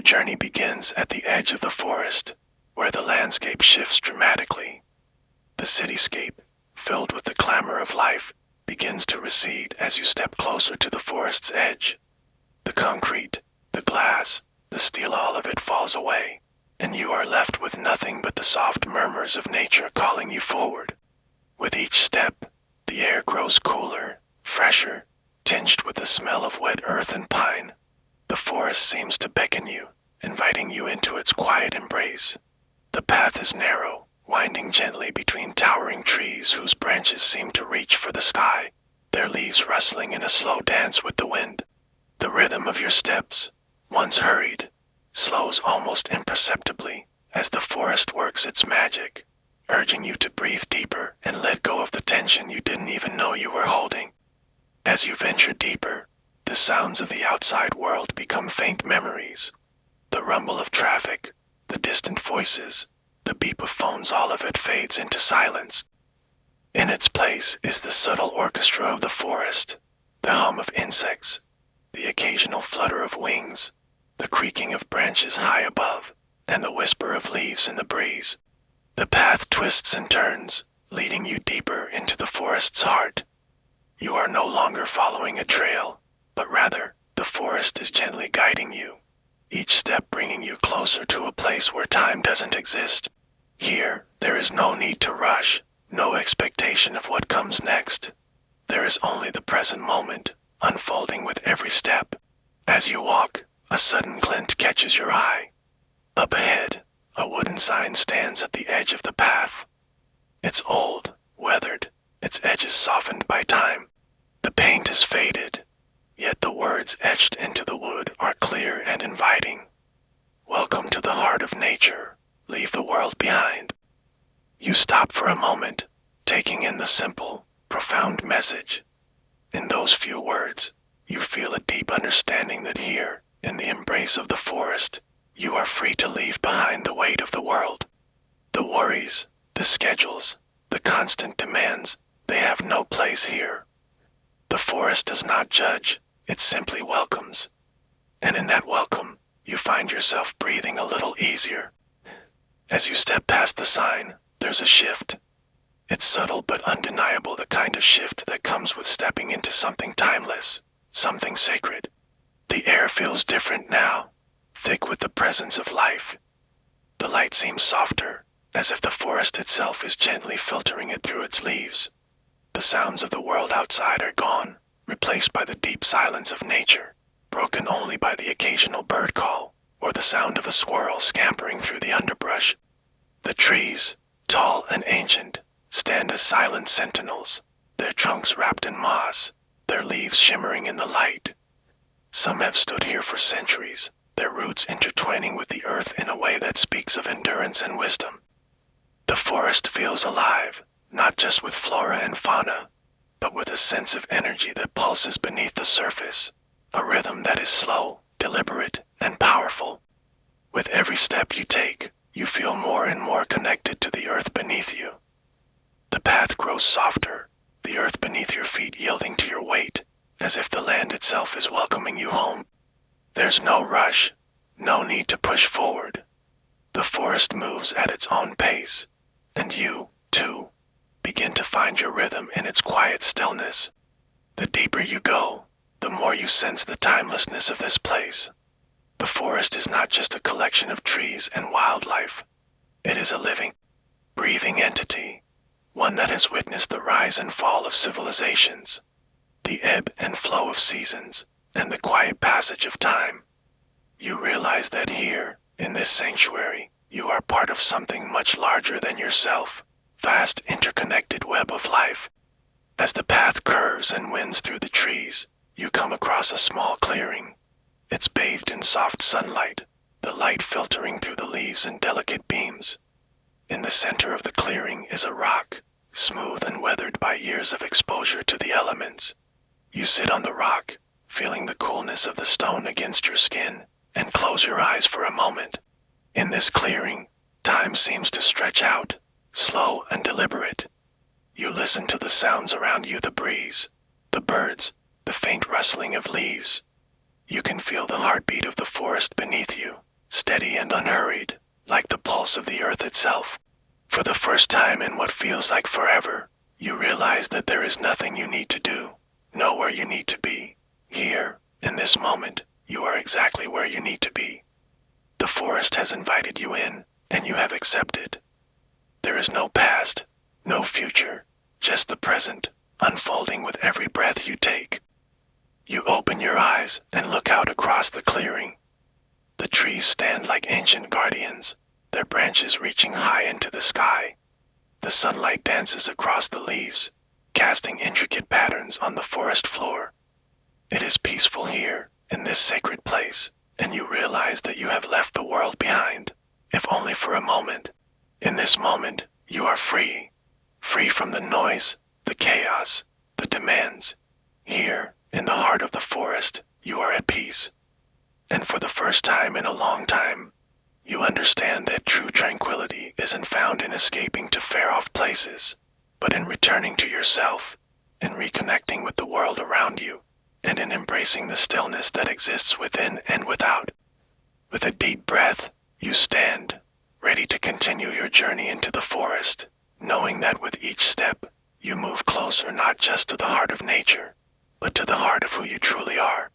Your journey begins at the edge of the forest, where the landscape shifts dramatically. The cityscape, filled with the clamor of life, begins to recede as you step closer to the forest's edge. The concrete, the glass, the steel, all of it falls away, and you are left with nothing but the soft murmurs of nature calling you forward. With each step, the air grows cooler, fresher, tinged with the smell of wet earth and pine. The forest seems to beckon you, inviting you into its quiet embrace. The path is narrow, winding gently between towering trees whose branches seem to reach for the sky, their leaves rustling in a slow dance with the wind. The rhythm of your steps, once hurried, slows almost imperceptibly as the forest works its magic, urging you to breathe deeper and let go of the tension you didn't even know you were holding. As you venture deeper, the sounds of the outside world become faint memories. The rumble of traffic, the distant voices, the beep of phones, all of it fades into silence. In its place is the subtle orchestra of the forest, the hum of insects, the occasional flutter of wings, the creaking of branches high above, and the whisper of leaves in the breeze. The path twists and turns, leading you deeper into the forest's heart. You are no longer following a trail, but rather, the forest is gently guiding you, each step bringing you closer to a place where time doesn't exist. Here, there is no need to rush, no expectation of what comes next. There is only the present moment, unfolding with every step. As you walk, a sudden glint catches your eye. Up ahead, a wooden sign stands at the edge of the path. It's old, weathered, its edges softened by time. The paint is faded, yet the words etched into the wood are clear and inviting. Welcome to the heart of nature. Leave the world behind. You stop for a moment, taking in the simple, profound message. In those few words, you feel a deep understanding that here, in the embrace of the forest, you are free to leave behind the weight of the world. The worries, the schedules, the constant demands, they have no place here. The forest does not judge, it simply welcomes. And in that welcome, you find yourself breathing a little easier. As you step past the sign, there's a shift. It's subtle but undeniable, the kind of shift that comes with stepping into something timeless, something sacred. The air feels different now, thick with the presence of life. The light seems softer, as if the forest itself is gently filtering it through its leaves. The sounds of the world outside are gone, replaced by the deep silence of nature, broken only by the occasional bird call or the sound of a squirrel scampering through the underbrush. The trees, tall and ancient, stand as silent sentinels, their trunks wrapped in moss, their leaves shimmering in the light. Some have stood here for centuries, their roots intertwining with the earth in a way that speaks of endurance and wisdom. The forest feels alive, not just with flora and fauna, but with a sense of energy that pulses beneath the surface, a rhythm that is slow, deliberate, and powerful. With every step you take, you feel more and more connected to the earth beneath you. The path grows softer, the earth beneath your feet yielding to your weight, as if the land itself is welcoming you home. There's no rush, no need to push forward. The forest moves at its own pace, and you, too, begin to find your rhythm in its quiet stillness. The deeper you go, the more you sense the timelessness of this place. The forest is not just a collection of trees and wildlife. It is a living, breathing entity, one that has witnessed the rise and fall of civilizations, the ebb and flow of seasons, and the quiet passage of time. You realize that here, in this sanctuary, you are part of something much larger than yourself, vast interconnected web of life. As the path curves and winds through the trees, you come across a small clearing. It's bathed in soft sunlight, the light filtering through the leaves in delicate beams. In the center of the clearing is a rock, smooth and weathered by years of exposure to the elements. You sit on the rock, feeling the coolness of the stone against your skin, and close your eyes for a moment. In this clearing, time seems to stretch out, slow and deliberate. You listen to the sounds around you, the breeze, the birds, the faint rustling of leaves. You can feel the heartbeat of the forest beneath you, steady and unhurried, like the pulse of the earth itself. For the first time in what feels like forever, you realize that there is nothing you need to do, nowhere you need to be. Here, in this moment, you are exactly where you need to be. The forest has invited you in, and you have accepted. There is no past, no future, just the present, unfolding with every breath you take. You open your eyes and look out across the clearing. The trees stand like ancient guardians, their branches reaching high into the sky. The sunlight dances across the leaves, casting intricate patterns on the forest floor. It is peaceful here, in this sacred place, and you realize that you have left the world behind, if only for a moment. In this moment, you are free. Free from the noise, the chaos, the demands. Here, in the heart of the forest, you are at peace. And for the first time in a long time, you understand that true tranquility isn't found in escaping to far-off places, but in returning to yourself, in reconnecting with the world around you, and in embracing the stillness that exists within and without. With a deep breath, you stand, ready to continue your journey into the forest, knowing that with each step, you move closer not just to the heart of nature, but to the heart of who you truly are.